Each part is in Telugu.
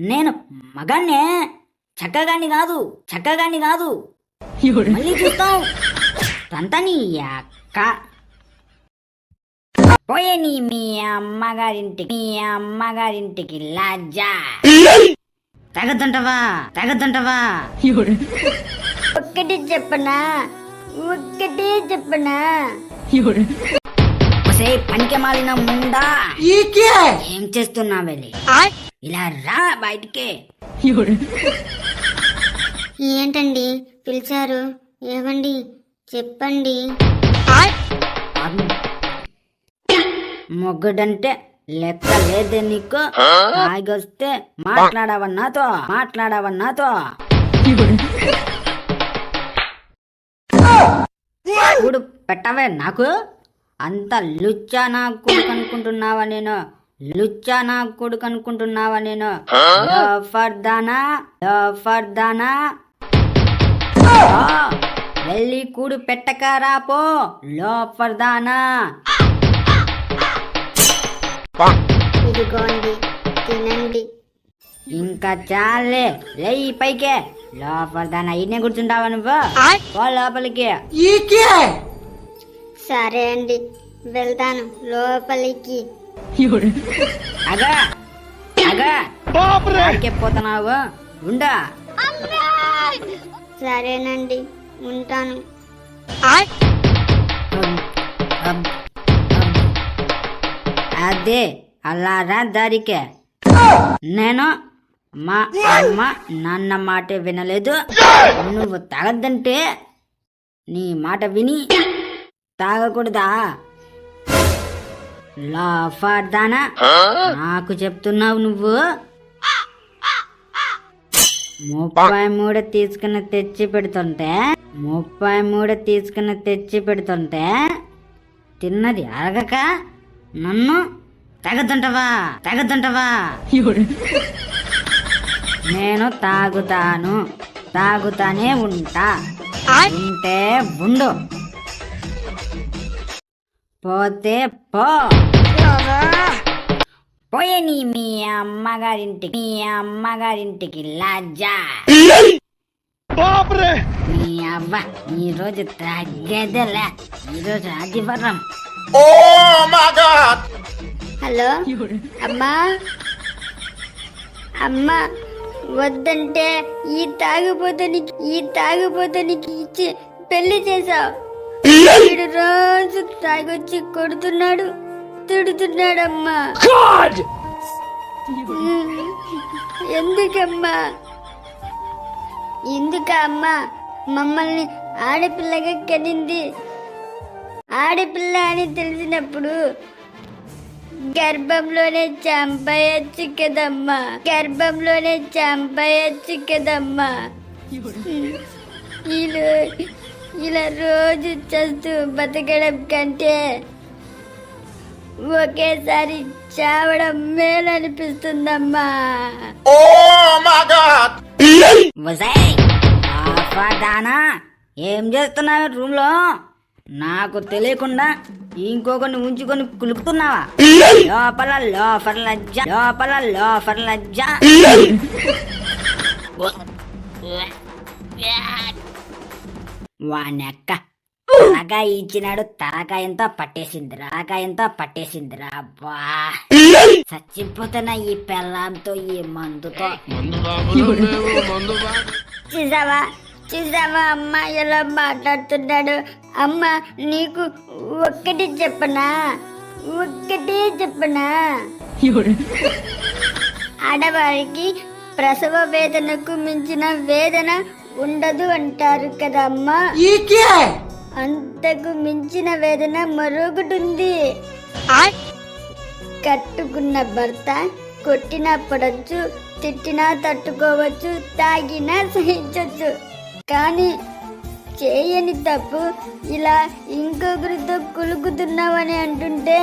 నేను మగాన్నే, చక్కగాన్ని కాదు. మళ్ళీ చూస్తావు తంతని అక్క. పోయే మీ అమ్మగారింటికి లాజ్జా. తగదంటవా ఒక్కటే చెప్పనా పనికి మాలిన ముందా ఏం చేస్తున్నావెళ్ళి ఇలా రా బయటికి. ఏంటండి పిలిచారు? ఏమండి చెప్పండి. మొగ్గుడంటే లెక్క లేదే నీకు? ఆగొస్తే మాట్లాడవ నాతో. చూడు పెట్టవే నాకు. అంత లుచ్చా నా కొడుకు అనుకుంటున్నావా నేను? లోఫర్దానా వెళ్ళి కూడు పెట్టకారా పో లోఫర్దానా. ఇదిగోండి తినండి. ఇంకా చాలే లేయి పైకే. లోపలదానా ఇన్నే కూర్చుంటావా నువ్వు? పో లోపలికి. సరే అండి వెళ్తాను లోపలికి. అగా పోతున్నావు ఉండా. సరేనండి ఉంటాను. అదే అలా రా దారికే. నేను మా అమ్మ నాన్న మాట వినలేదు. నువ్వు తాగద్దంటే నీ మాట విని తాగకూడదా? లాఫర్దానా నాకు చెప్తున్నావు నువ్వు? 33 తీసుకుని తెచ్చి పెడుతుంటే తిన్నది అరగక నన్ను తగదంటవా? నేను తాగుతానే ఉంటా. ఉంటే ఉండు, పోతే పో. పోయే మీ అమ్మగారింటికి లాజ్జా. నీ అవ్వ ఈరోజు తగ్గేదేలే. ఈరోజు ఆదివారం. హలో అమ్మా వద్దంటే ఈ తాగుబోతానికి ఇచ్చి పెళ్లి చేసావు. వీడు రోజు తాగొచ్చి కొడుతున్నాడు, తిడుతున్నాడమ్మా. ఎందుకమ్మా మమ్మల్ని ఆడపిల్లగా కనింది? ఆడపిల్ల అని తెలిసినప్పుడు గర్భంలోనే చంపేయచ్చు కదమ్మా. ఇలా రోజు చేస్తూ బతకడం కంటే ఒకేసారి చావడం మేలనిపిస్తుందమ్మా. ఏం చేస్తున్నావు రూమ్ లో? నాకు తెలియకుండా ఇంకొకరిని ఉంచుకొని కులుపుతున్నావా? లోపల లోఫర్ లజ్జ. వానెక్క తలకాయ ఇచ్చినాడు, తలకాయంతా పట్టేసిందిరా. అబ్బా చచ్చిపోతున్నా ఈ పెళ్ళంతో, ఈ మందుతో. చూసావా అమ్మ ఎలా మాట్లాడుతున్నాడు? అమ్మ నీకు ఒక్కటి చెప్పనా? ఆడవారికి ప్రసవ వేదనకు మించిన వేదన ఉండదు అంటారు కదమ్మా. అంతకు మించిన వేదన మరొకటి ఉంది. కట్టుకున్న భర్త కొట్టినా పడచ్చు, తిట్టినా తట్టుకోవచ్చు, తాగినా సహించవచ్చు. కానీ చేయని తప్పు ఇలా ఇంకొకరితో కులుకుతున్నావని అంటుంటే,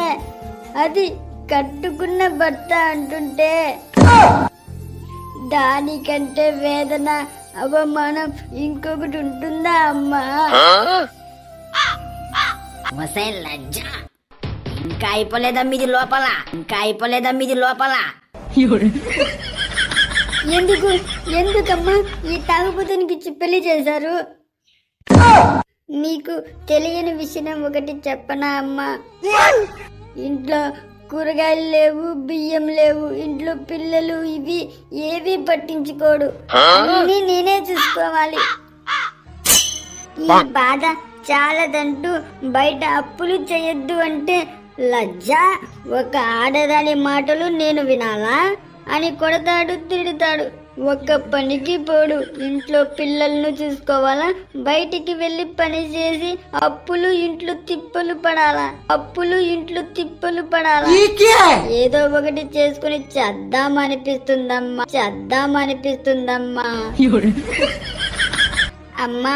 అది కట్టుకున్న భర్త అంటుంటే, దానికంటే వేదన అవమానం ఇంకొకటి ఉంటుందా అమ్మా? లజ్జ ఇంకా అయిపోలేదా మీది లోపల? ఎందుకమ్మా ఈ తాగుబోతునికి ఇచ్చి పెళ్లి చేశారు? నీకు తెలియని విషయం ఒకటి చెప్పనా అమ్మా? ఇంట్లో కూరగాయలు లేవు, బియ్యం లేవు, ఇంట్లో పిల్లలు ఇవి ఏవి పట్టించుకోడు, అన్నీ నేనే చూసుకోవాలి. ఈ బాధ చాలదంటూ బయట అప్పులు చేయొద్దు అంటే లజ్జ. ఒక ఆడదాని మాటలు నేను వినాలా అని కొడతాడు, తిడతాడు. ఒక్క పనికి పోడు. ఇంట్లో పిల్లలను చూసుకోవాలా, బయటికి వెళ్ళి పని చేసి అప్పులు ఇంట్లో తిప్పలు పడాలా, ఏదో ఒకటి చేసుకుని చేద్దామనిపిస్తుందమ్మా. అమ్మా,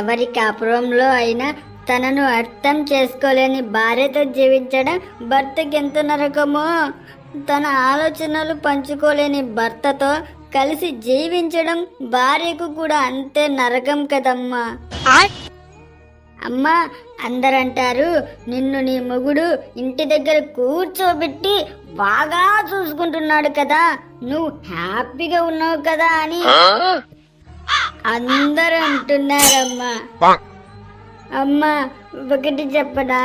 ఎవరి కాపురంలో అయినా తనను అర్థం చేసుకోలేని భార్యతో జీవించడం భర్తకి ఎంత నరకమో, తన ఆలోచనలు పంచుకోలేని భర్తతో కలిసి జీవించడం భార్యకు కూడా అంతే నరకం కదమ్మా. అమ్మా, అందరంటారు నిన్ను నీ మొగుడు ఇంటి దగ్గర కూర్చోబెట్టి బాగా చూసుకుంటున్నాడు కదా, నువ్వు హ్యాపీగా ఉన్నావు కదా అని అందరూ అంటున్నారమ్మా. అమ్మా, ఒకటి చెప్పనా?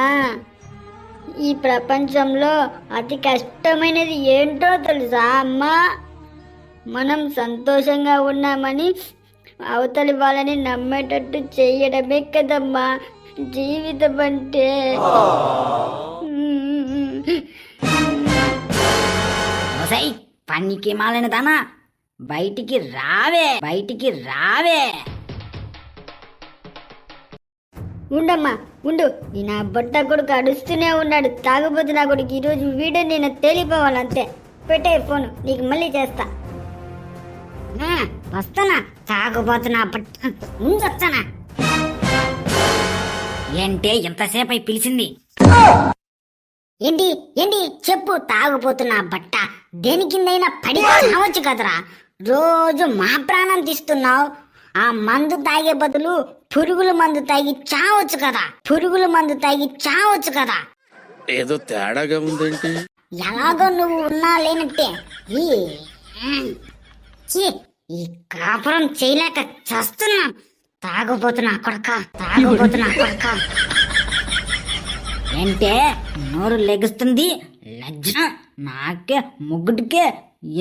ఈ ప్రపంచంలో అతి కష్టమైనది ఏంటో తెలుసా అమ్మా? మనం సంతోషంగా ఉన్నామని అవతలి వాళ్ళని నమ్మేటట్టు చేయడమే కదమ్మా జీవితం అంటే. పనికి మాలిన దానా, బయటికి రావే. ఉండమ్మా ఉండు, ఈ నా బట్ట కొడుకు అడుస్తూనే ఉన్నాడు. తాగబోతు నా కొడుకు ఈరోజు వీడియో నేను తేలిపోవాలంతే. పెట్టే ఫోన్, నీకు మళ్ళీ చేస్తా. వస్తానా? తాగుబోతున్నా బట్ట ముందొస్తానా? ఏంటే ఎంతసేపు అయి పిలిచింది? ఏంటి చెప్పు. తాగుపోతున్నా బట్ట దేని కిందైనా పడి చావచ్చు కదరా. రోజు మా ప్రాణం తీస్తున్నావు. ఆ మందు తాగే బదులు పురుగుల మందు తాగి చావచ్చు కదా. ఏదో తేడాగా ఉందేంటి? ఎలాగో నువ్వు ఉన్నా లేనట్టే. ఈ కాపురం చేయలేక చస్తున్నా. తాగుపోతున్నా కొడక. ఏంటే నోరు లెగుస్తుంది? లజ్జ నాకే ముగ్గుడికే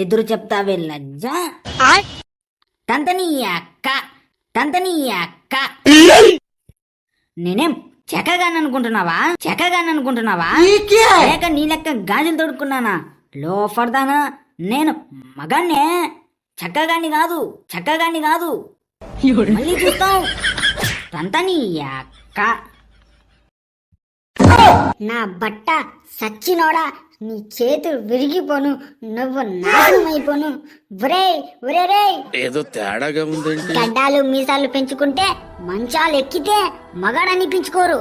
ఎదురు చెప్తావే లజ్జ. తంతని అక్క నేనేం చెక్కగాననుకుంటున్నావా? లేక నీ లెక్క గాజులు తొడుక్కున్నానా? లోఫర్దానా? నేను మగాన్నే, చక్కగాని కాదు. మళ్ళీ చూస్తావు. తంతని అక్క. నా బట్ట సచ్చినోడా, నీ చేతులు విరిగిపోను, నువ్వు నాశనమైపోను. ఒరే ఏదో తేడాగా ఉందేంటి? గడ్డాలు మీసాలు పెంచుకుంటే మంచాలు ఎక్కితే మగాడనిపించుకోరు.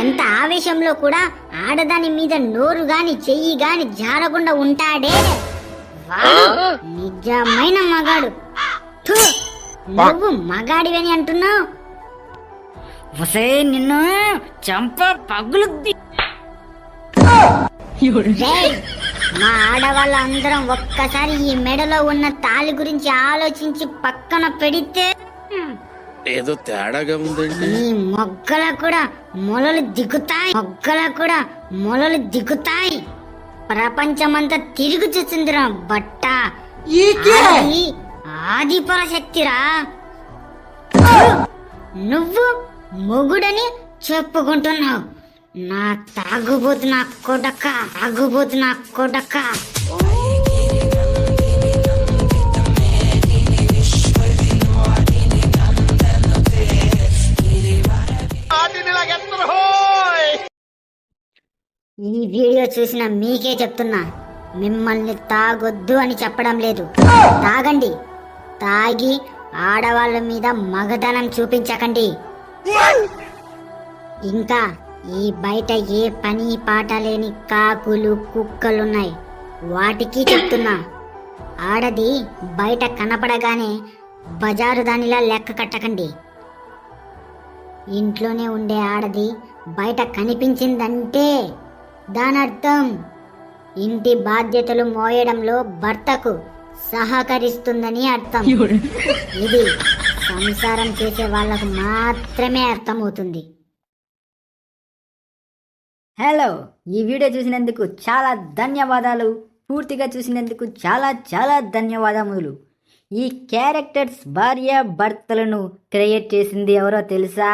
ఎంత ఆవేశంలో కూడా ఆడదాని మీద నోరు గాని చెయ్యి గాని జారకుండా ఉంటాడే వాడు నిజమైన మగాడు. నువ్వు మగాడివని అంటున్నావు. వసే నిన్ను చంప పగులుద్ది. మా ఆడవాళ్ళందరం ఒక్కసారి ఈ మెడలో ఉన్న తాళి గురించి ఆలోచించి పక్కన పెడితే ఏదో తేడాగా ఉందండి. ఈ మొగ్గల కూడా మొలలు దిగుతాయి. ప్రపంచమంతా తిరిగి చూసిందిరా బట్ట. ఆదిపర శక్తిరా. నువ్వు మొగుడని చెప్పుకుంటున్నావు. నా తాగుబోతు నా కొడక. ఈ వీడియో చూసిన మీకే చెప్తున్నా, మిమ్మల్ని తాగొద్దు అని చెప్పడం లేదు. తాగండి, తాగి ఆడవాళ్ళ మీద మగధనం చూపించకండి. ఇంకా ఈ బయట ఏ పని పాట లేని కాకులు కుక్కలున్నాయి, వాటికి చెప్తున్నా, ఆడది బయట కనపడగానే బజారు దానిలా లెక్క కట్టకండి. ఇంట్లోనే ఉండే ఆడది బయట కనిపించిందంటే దానర్థం ఇంటి బాధ్యతలు మోయడంలో భర్తకు సహకరిస్తుందని అర్థం. ఇది సంసారం చేసే వాళ్ళకు మాత్రమే అర్థమవుతుంది. హలో, ఈ వీడియో చూసినందుకు చాలా ధన్యవాదాలు. పూర్తిగా చూసినందుకు చాలా చాలా ధన్యవాదములు. ఈ క్యారెక్టర్స్ భార్య భర్తలను క్రియేట్ చేసింది ఎవరో తెలుసా?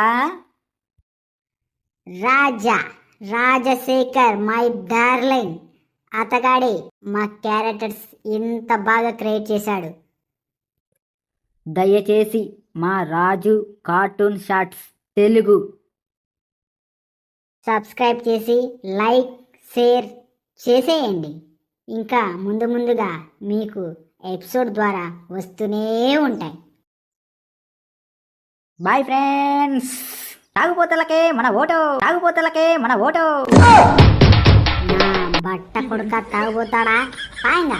Rajasekhar, my darling. అతగాడే మా క్యారెక్టర్స్ ఇంత బాగా క్రియేట్ చేశాడు. దయచేసి మా రాజు కార్టూన్ షార్ట్స్ తెలుగు సబ్స్క్రైబ్ చేసి లైక్ షేర్ చేసేయండి. ఇంకా ముందుగా మీకు ఎపిసోడ్ ద్వారా వస్తూనే ఉంటాయి. Bye friends. తాగుపోతలకే మన ఓటో, తాగుపోతలకే మన ఓటో. నా బట్ట కొడుక తాగుపోతాడా? పాయంగా.